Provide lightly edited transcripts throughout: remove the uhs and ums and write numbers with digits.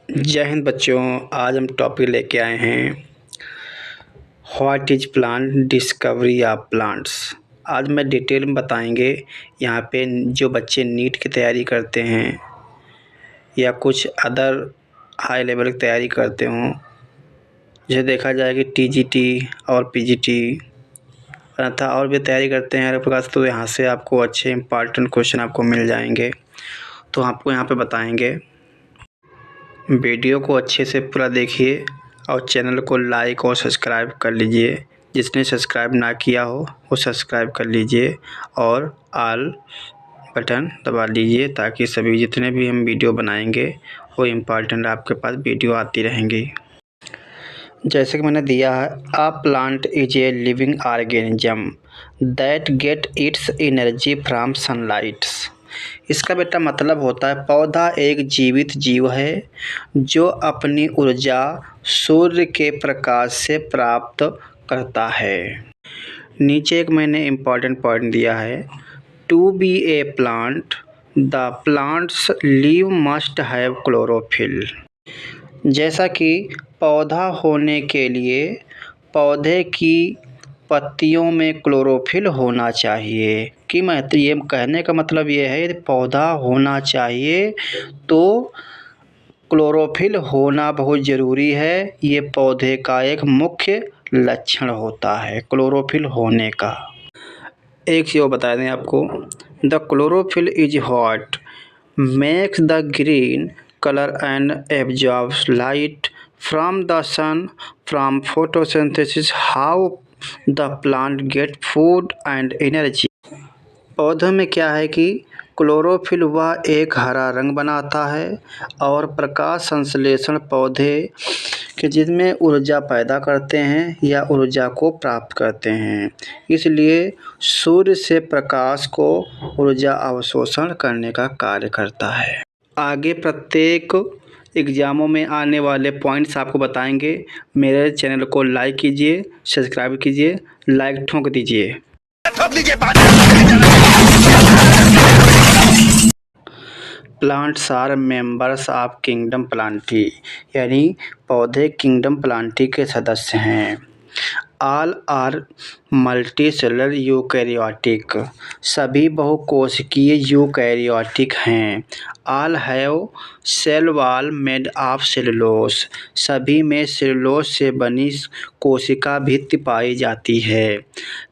जय हिंद बच्चों। आज हम टॉपिक लेके आए हैं what is plant discovery of plants. आज मैं डिटेल में बताएंगे। यहाँ पे जो बच्चे नीट की तैयारी करते हैं या कुछ अदर हाई लेवल की तैयारी करते हों, जैसे देखा जाए कि टीजीटी और पीजीटी तथा और भी तैयारी करते हैं हर प्रकार से, तो यहाँ से आपको अच्छे इंपॉर्टेंट क्वेश्चन आपको मिल जाएंगे। तो आपको यहाँ पे बताएंगे। वीडियो को अच्छे से पूरा देखिए और चैनल को लाइक और सब्सक्राइब कर लीजिए। जिसने सब्सक्राइब ना किया हो वो सब्सक्राइब कर लीजिए और ऑल बटन दबा लीजिए, ताकि सभी जितने भी हम वीडियो बनाएंगे वो इम्पॉर्टेंट आपके पास वीडियो आती रहेंगी। जैसे कि मैंने दिया है, a plant is a living organism that get it's energy from sunlight. इसका बेटा मतलब होता है पौधा एक जीवित जीव है जो अपनी ऊर्जा सूर्य के प्रकाश से प्राप्त करता है। नीचे एक मैंने इम्पॉर्टेंट पॉइंट दिया है, to be a plant the plants leave must have chlorophyll. जैसा कि पौधा होने के लिए पौधे की पत्तियों में क्लोरोफिल होना चाहिए। कि मैं तो ये कहने का मतलब ये है, पौधा होना चाहिए तो क्लोरोफिल होना बहुत ज़रूरी है। ये पौधे का एक मुख्य लक्षण होता है क्लोरोफिल होने का। एक चीज़ बता दें आपको, the chlorophyll is what makes the green colour and absorbs light from the sun from photosynthesis how the plant get food and energy. पौधों में क्या है कि क्लोरोफिल वह एक हरा रंग बनाता है और प्रकाश संश्लेषण पौधे के जिसमें ऊर्जा पैदा करते हैं या ऊर्जा को प्राप्त करते हैं। इसलिए सूर्य से प्रकाश को ऊर्जा अवशोषण करने का कार्य करता है। आगे प्रत्येक एग्ज़ामों में आने वाले पॉइंट्स आपको बताएंगे। मेरे चैनल को लाइक कीजिए, सब्सक्राइब कीजिए, लाइक ठोक दीजिए। Plants are members of kingdom Plantae, यानी पौधे किंगडम प्लांटी के सदस्य हैं। ऑल आर मल्टीसेलुलर यूकैरियोटिक, सभी बहुकोशिकीय यूकैरियोटिक हैं। All have cell wall made of cellulose, सभी में सेलुलोस से बनी कोशिका भित्ति पाई जाती है।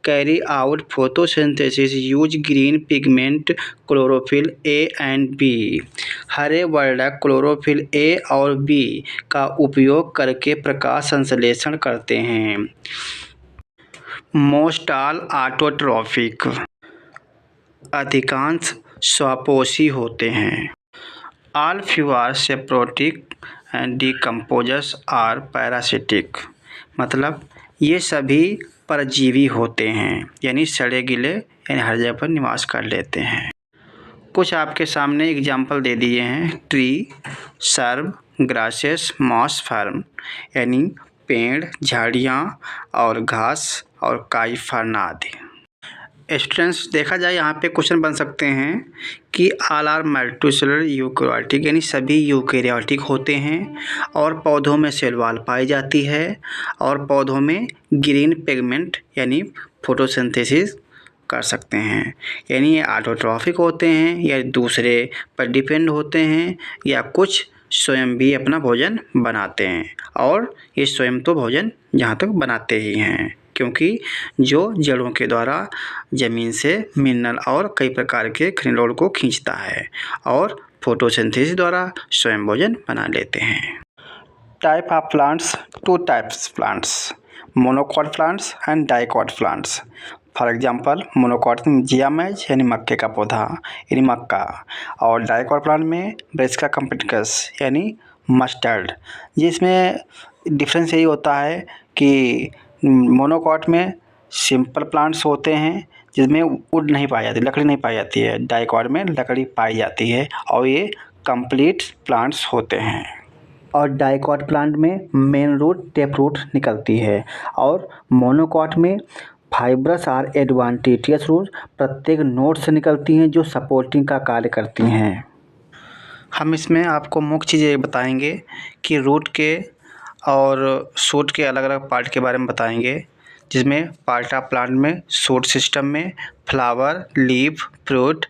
Carry out photosynthesis use green pigment chlorophyll a and b, हरे वर्णक क्लोरोफिल ए और बी का उपयोग करके प्रकाश संश्लेषण करते हैं। मोस्ट ऑल ऑटोट्रॉफिक, अधिकांश स्वपोषी होते हैं। All few are saprotic and decomposers are parasitic, मतलब ये सभी परजीवी होते हैं, यानी सड़े गिले यानी हर जगह पर निवास कर लेते हैं। कुछ आपके सामने एग्जाम्पल दे दिए हैं, tree, shrub, grasses, moss, fern, यानी पेड़, झाड़ियाँ और घास और काइफर्न आदि। स्टूडेंट्स देखा जाए यहाँ पे क्वेश्चन बन सकते हैं कि ऑल आर मल्टीसेलुलर यूकैरियोटिक, यानी सभी यूकैरियोटिक होते हैं और पौधों में सेल वॉल पाई जाती है और पौधों में ग्रीन पिगमेंट यानी फोटोसिंथेसिस कर सकते हैं, यानी ये ऑटोट्रॉफिक होते हैं या दूसरे पर डिपेंड होते हैं या कुछ स्वयं भी अपना भोजन बनाते हैं। और ये स्वयं तो भोजन जहाँ तक बनाते ही हैं, क्योंकि जो जड़ों के द्वारा ज़मीन से मिनरल और कई प्रकार के खनिज को खींचता है और फोटोसिंथेसिस द्वारा स्वयं भोजन बना लेते हैं। Type of plants, two types plants, monocot plants and dicot plants. For example monocot में जियामैज यानी मक्के का पौधा यानी मक्का, और डाइकॉट प्लांट में ब्रेसिका कम्पिटिकस यानी मस्टर्ड। जिसमें डिफरेंस यही होता है कि मोनोकॉट में सिंपल प्लांट्स होते हैं जिसमें वुड नहीं पाई जाती, लकड़ी नहीं पाई जाती है। डाइकॉट में लकड़ी पाई जाती है और ये कंप्लीट प्लांट्स होते हैं। और डाइकॉट प्लांट में मेन रूट टेप रूट निकलती है और मोनोकॉट में फाइब्रस और एडवांटेटियस रूट प्रत्येक नोड से निकलती हैं जो सपोर्टिंग का कार्य करती हैं। हम इसमें आपको मुख्य चीज़ ये बताएंगे कि रूट के और शूट के अलग अलग पार्ट के बारे में बताएंगे, जिसमें पार्ट ऑफ प्लांट में शूट सिस्टम में फ्लावर, लीफ, फ्रूट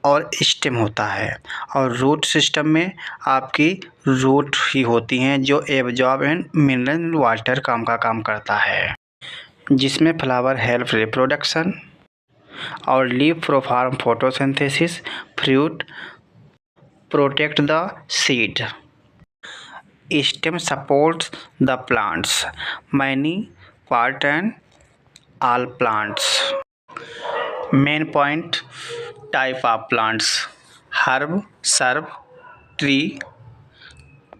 और स्टेम होता है, और रूट सिस्टम में आपकी रूट ही होती हैं जो एब्जॉर्ब एंड मिनरल वाटर का काम करता है, जिसमें फ्लावर हेल्प रिप्रोडक्शन और leaf perform photosynthesis, fruit protect the seed, stem supports the plants, many part and all plants. Main point: type of plants: herb, shrub, tree,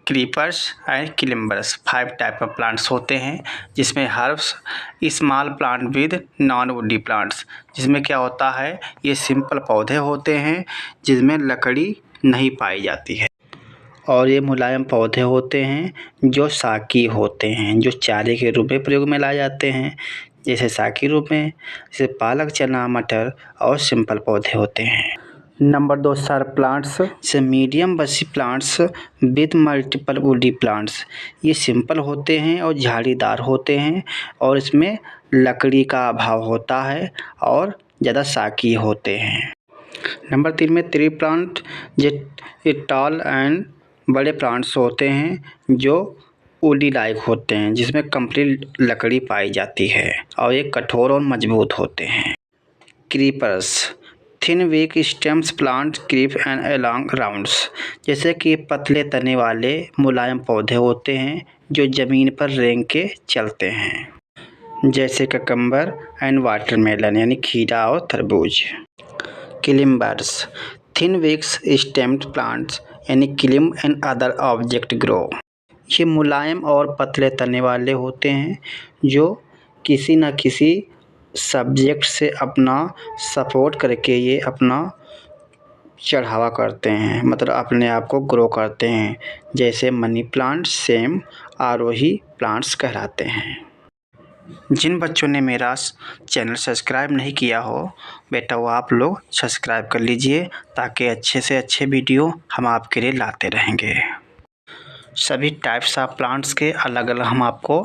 creepers and climbers. 5 type of plants होते हैं, जिसमें herbs small plant with non woody plants, जिसमें क्या होता है, ये simple पौधे होते हैं जिसमें लकड़ी नहीं पाई जाती है, और ये मुलायम पौधे होते हैं जो शाकी होते हैं, जो चारे के रूप में प्रयोग में लाए जाते हैं, जैसे शाकी रूप में जैसे पालक, चना, मटर और सिंपल पौधे होते हैं। नंबर 2 सर प्लांट्स से मीडियम बसी plants with multiple woody plants. ये सिंपल होते हैं और झाड़ीदार होते हैं, और इसमें लकड़ी का अभाव होता है और ज़्यादा शाकी होते हैं। नंबर 3 में ट्री प्लांट, ये टॉल एंड बड़े प्लांट्स होते हैं जो वुडी लाइक होते हैं, जिसमें कंप्लीट लकड़ी पाई जाती है और ये कठोर और मजबूत होते हैं। Creepers, thin weak stems plant creep and along rounds, जैसे कि पतले तने वाले मुलायम पौधे होते हैं जो ज़मीन पर रेंग के चलते हैं, जैसे ककम्बर एंड वाटरमेलन यानी खीरा और तरबूज। क्लिम्बर्स, थिन वीक्स स्टेम्ड प्लांट्स यानी climb and other object grow, ये मुलायम और पतले तने वाले होते हैं जो किसी न किसी सब्जेक्ट से अपना सपोर्ट करके ये अपना चढ़ावा करते हैं, मतलब अपने आप को ग्रो करते हैं, जैसे मनी प्लांट, सेम, आरोही प्लांट्स कहलाते हैं। जिन बच्चों ने मेरा चैनल सब्सक्राइब नहीं किया हो बेटा, वो आप लोग सब्सक्राइब कर लीजिए, ताकि अच्छे से अच्छे वीडियो हम आपके लिए लाते रहेंगे। सभी टाइप्स ऑफ प्लांट्स के अलग अलग हम आपको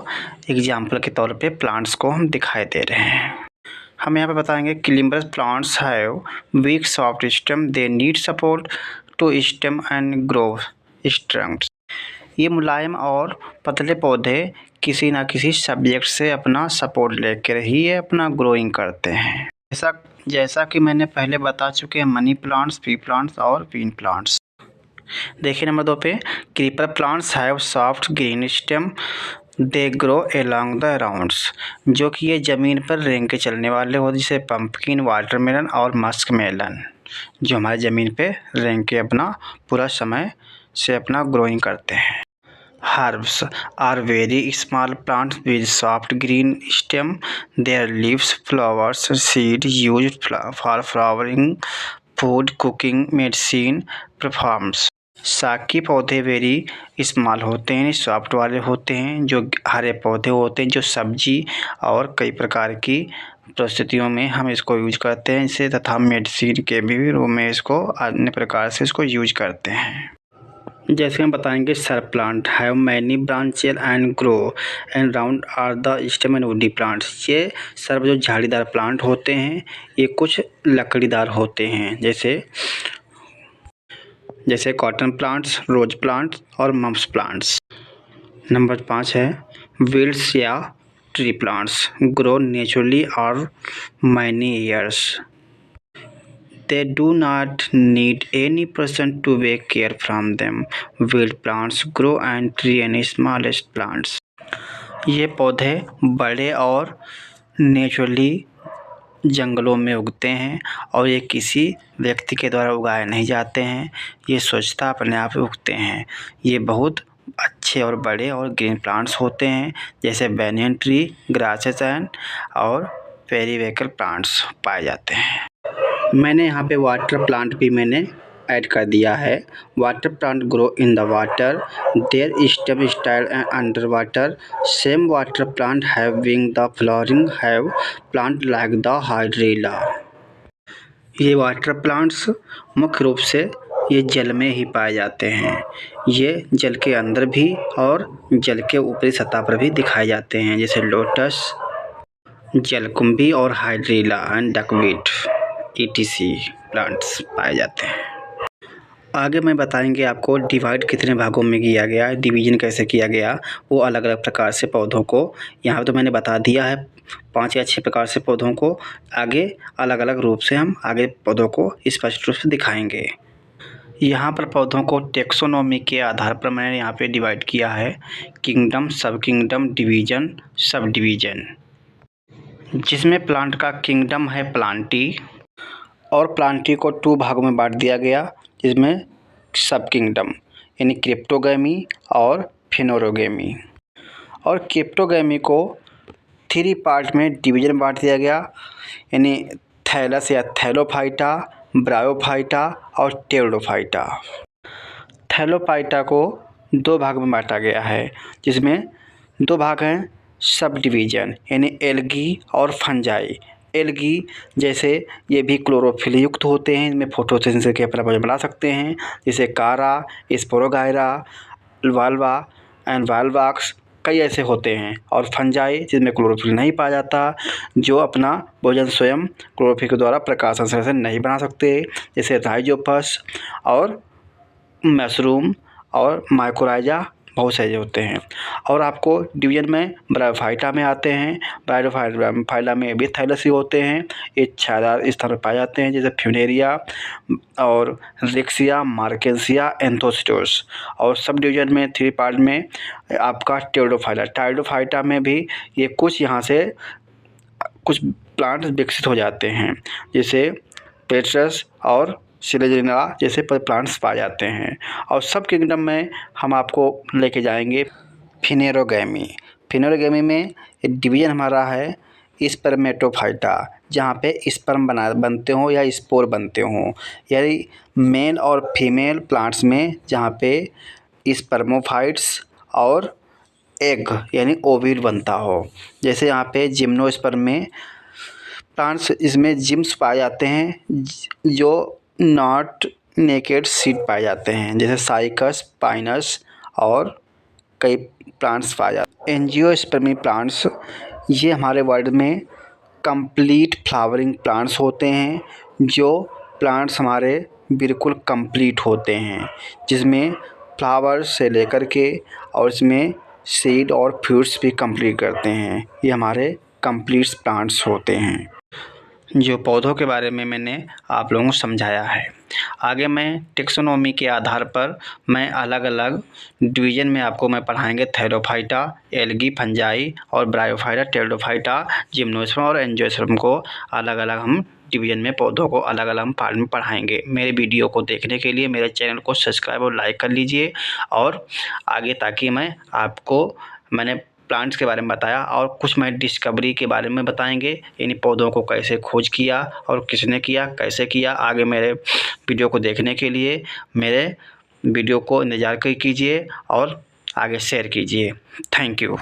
एग्जाम्पल के तौर पे प्लांट्स को हम दिखाई दे रहे हैं। हम यहाँ पे बताएंगे climbers plants have weak soft stem, they need support to stem and grow strength. ये मुलायम और पतले पौधे किसी ना किसी सब्जेक्ट से अपना सपोर्ट लेकर ही ये अपना ग्रोइंग करते हैं। जैसा कि मैंने पहले बता चुके हैं, मनी प्लांट्स, पी प्लांट्स और पीन प्लांट्स। देखिए नंबर 2 पे, creeper plants have soft green stem, they grow along the rounds, जो कि ये ज़मीन पर रेंग के चलने वाले होते, जैसे पंपकिन, वाटरमेलन और मस्क मेलन, जो हमारे ज़मीन पे रेंग के अपना पूरा समय से अपना ग्रोइंग करते हैं। Herbs are very small plants with soft green stem, their leaves, flowers, seed used for flowering, food, cooking, medicine, performs. शाकी पौधे वेरी स्मॉल होते हैं, सॉफ्ट वाले होते हैं, जो हरे पौधे होते हैं, जो सब्जी और कई प्रकार की परिस्थितियों में हम इसको यूज करते हैं इसे, तथा मेडिसिन के भी रूप में इसको अन्य प्रकार से इसको यूज करते हैं। जैसे हम बताएंगे, shrub plant have many branches and grow and round are the stem and woody plants. ये सर्व जो झाड़ीदार प्लांट होते हैं, ये कुछ लकड़ीदार होते हैं, जैसे कॉटन प्लांट्स, रोज प्लांट्स और मम्स प्लांट्स। नंबर 5 है विल्ड्स या ट्री प्लांट्स, ग्रो नेचुरली और many years, they do not need any person to take care from them. Wild plants grow and tree and smallest plants. ये पौधे बड़े और naturally जंगलों में उगते हैं, और ये किसी व्यक्ति के द्वारा उगाए नहीं जाते हैं, ये स्वच्छता अपने आप उगते हैं। ये बहुत अच्छे और बड़े और ग्रीन प्लांट्स होते हैं, जैसे बैनियन ट्री, ग्रासेस एंड और पेरीविकल प्लांट्स पाए जाते हैं। मैंने यहाँ पे वाटर प्लांट भी मैंने ऐड कर दिया है। Water plant grow in the water, there stem style and under water, same water plant having the flowering have plant like the hydrilla. ये वाटर प्लांट्स मुख्य रूप से ये जल में ही पाए जाते हैं। ये जल के अंदर भी और जल के ऊपरी सतह पर भी दिखाए जाते हैं, जैसे लोटस, जलकुंभी और हाइड्रिला एंड डकवीट ETC प्लांट्स पाए जाते हैं। आगे मैं बताएंगे आपको डिवाइड कितने भागों में किया गया, डिवीज़न कैसे किया गया, वो अलग अलग प्रकार से पौधों को। यहाँ तो मैंने बता दिया है 5 या 6 प्रकार से पौधों को। आगे अलग अलग रूप से हम आगे पौधों को स्पष्ट रूप से दिखाएंगे। यहाँ पर पौधों को टेक्सोनोमी के आधार पर मैंने यहाँ पे डिवाइड किया है, किंगडम, सब किंगडम, डिवीज़न, सब डिवीज़न। जिसमें प्लांट का किंगडम है प्लांटी, और प्लांटी को 2 भागों में बांट दिया गया, जिसमें सब किंगडम यानी क्रिप्टोगैमी और फेनोरोगैमी। और क्रिप्टोगैमी को 3 पार्ट में डिवीज़न बांट दिया गया, यानी थैलस या थैलोफाइटा, ब्रायोफाइटा और टेरिडोफाइटा। थैलोफाइटा को 2 भाग में बांटा गया है, जिसमें 2 भाग हैं सब डिवीज़न यानी एल्गी और फंजाई। एल्गी जैसे ये भी क्लोरोफिल युक्त होते हैं, इनमें फोटोसिंथेसिस के अपना बना सकते हैं, जैसे कारा, स्पोरोगायरा, वाल्वा एंड वाल्वाक्स, कई ऐसे होते हैं। और फंजाई जिसमें क्लोरोफिल नहीं पाया जाता, जो अपना भोजन स्वयं क्लोरोफिल के द्वारा प्रकाश संश्लेषण नहीं बना सकते, जैसे राइजोपस और मशरूम और माइकोराइजा, बहुत सारे होते हैं। और आपको डिवीज़न में ब्रायोफाइटा में आते हैं। ब्रायोफाइटा में भी थैलेसी होते हैं, ये छायादार स्थान पर पाए जाते हैं, जैसे फ्यूनेरिया और रिक्सिया, मार्केंसिया, एंथोसिटोस। और सब डिवीज़न में 3 पार्ट में आपका टेरिडोफाइटा में भी ये कुछ यहाँ से कुछ प्लांट्स विकसित हो जाते हैं, जैसे पेट्रस और सिलेजिना जैसे प्लांट्स पाए जाते हैं। और सब किंगडम में हम आपको लेके जाएंगे फेनोरोगैमी। फेनोरोगैमी में डिवीज़न हमारा है स्पर्मेटोफाइटा, जहाँ पे स्पर्म बनते हों या स्पोर बनते हों, यानी मेल और फीमेल प्लांट्स में जहाँ पे स्पर्मोफाइट्स और एग यानी ओविड बनता हो। जैसे यहाँ पे जिम्नोस्पर्म में प्लांट्स, इसमें जिम्स पाए जाते हैं, जो नॉट नेकेड सीड पाए जाते हैं, जैसे साइकस, पाइनस और कई प्लांट्स पाए जाते हैं। एंजियोस्पर्मी प्लांट्स ये हमारे वर्ल्ड में कंप्लीट फ्लावरिंग प्लांट्स होते हैं, जो प्लांट्स हमारे बिल्कुल कंप्लीट होते हैं, जिसमें फ्लावर्स से लेकर के और इसमें सीड और फ्रूट्स भी कंप्लीट करते हैं। ये हमारे कंप्लीट प्लांट्स होते हैं, जो पौधों के बारे में मैंने आप लोगों को समझाया है। आगे मैं टेक्सोनोमी के आधार पर मैं अलग अलग डिवीज़न में आपको मैं पढ़ाएंगे थैलोफाइटा, एल्गी, फंजाई और ब्रायोफाइटा, टेरिडोफाइटा, जिम्नोस्पर्म और एंजियोस्पर्म को अलग अलग हम डिवीज़न में पौधों को अलग अलग हम पार्ट में पढ़ाएंगे। मेरे वीडियो को देखने के लिए मेरे चैनल को सब्सक्राइब और लाइक कर लीजिए, और आगे ताकि मैं आपको मैंने प्लांट्स के बारे में बताया और कुछ मैं डिस्कवरी के बारे में बताएंगे, यानी पौधों को कैसे खोज किया और किसने किया, कैसे किया। आगे मेरे वीडियो को देखने के लिए मेरे वीडियो को इंतज़ार कीजिए और आगे शेयर कीजिए। Thank you.